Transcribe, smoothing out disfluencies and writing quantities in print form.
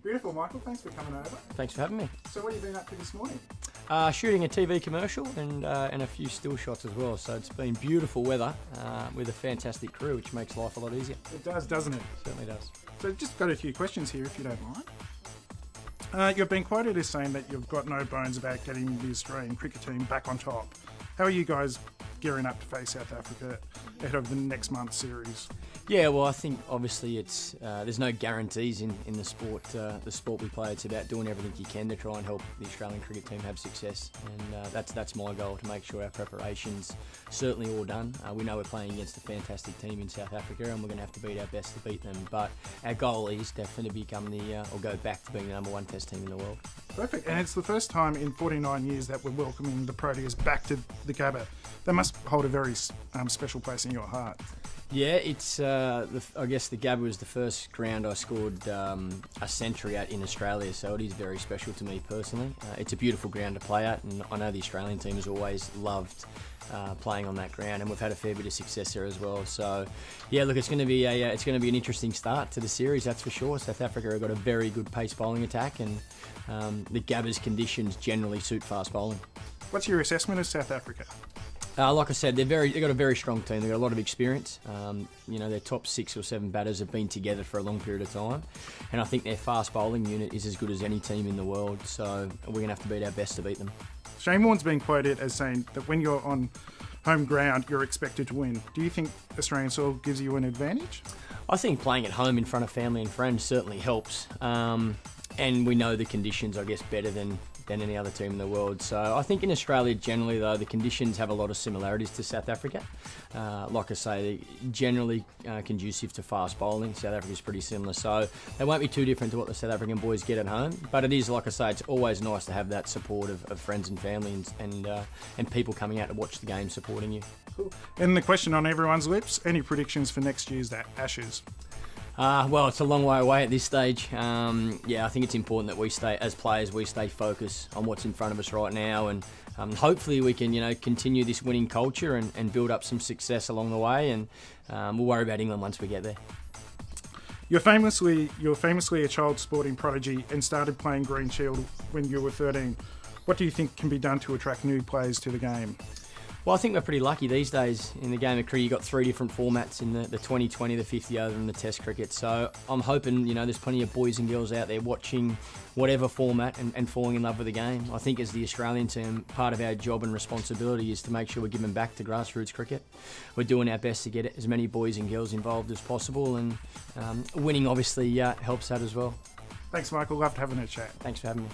Beautiful, Michael. Thanks for coming over. Thanks for having me. So what have you been up to this morning? Shooting a TV commercial and a few still shots as well. So it's been beautiful weather with a fantastic crew, which makes life a lot easier. It does, doesn't it? Certainly does. So just got a few questions here, if you don't mind. You've been quoted as saying that you've got no bones about getting the Australian cricket team back on top. How are you guys gearing up to face South Africa ahead of the next month's series? Yeah, well, I think obviously it's there's no guarantees in the sport. The sport we play, it's about doing everything you can to try and help the Australian cricket team have success, and that's my goal, to make sure our preparation's certainly all done. We know we're playing against a fantastic team in South Africa, and we're going to have to beat our best to beat them. But our goal is definitely to become or go back to being the number one Test team in the world. Perfect, and it's the first time in 49 years that we're welcoming the Proteas back to the Gabba. They must hold a very special place in your heart. Yeah, it's. I guess the Gabba was the first ground I scored a century at in Australia, so it is very special to me personally. It's a beautiful ground to play at, and I know the Australian team has always loved playing on that ground, and we've had a fair bit of success there as well. So, yeah, look, it's going to be an interesting start to the series, that's for sure. South Africa have got a very good pace bowling attack, and the Gabba's conditions generally suit fast bowling. What's your assessment of South Africa? Like I said, they've got a very strong team. They've got a lot of experience. Their top 6 or 7 batters have been together for a long period of time, and I think their fast bowling unit is as good as any team in the world. So we're going to have to beat our best to beat them. Shane Warne's been quoted as saying that when you're on home ground, you're expected to win. Do you think Australian soil gives you an advantage? I think playing at home in front of family and friends certainly helps. And we know the conditions, I guess, better than any other team in the world. So I think in Australia generally, though, the conditions have a lot of similarities to South Africa. Like I say, they're generally conducive to fast bowling. South Africa's pretty similar, so they won't be too different to what the South African boys get at home. But it is, like I say, it's always nice to have that support of friends and family and people coming out to watch the game supporting you. Cool. And the question on everyone's lips, any predictions for next year's Ashes? Well, it's a long way away at this stage. I think it's important that we stay focused on what's in front of us right now, and hopefully we can, continue this winning culture and build up some success along the way, and we'll worry about England once we get there. You're famously a child sporting prodigy and started playing Green Shield when you were 13. What do you think can be done to attract new players to the game? Well, I think we're pretty lucky these days in the game of cricket. You've got 3 different formats in the 2020, the 50 over and the Test cricket. So I'm hoping, there's plenty of boys and girls out there watching whatever format and falling in love with the game. I think as the Australian team, part of our job and responsibility is to make sure we're giving back to grassroots cricket. We're doing our best to get as many boys and girls involved as possible, and winning obviously helps that as well. Thanks, Michael. Loved having a chat. Thanks for having me.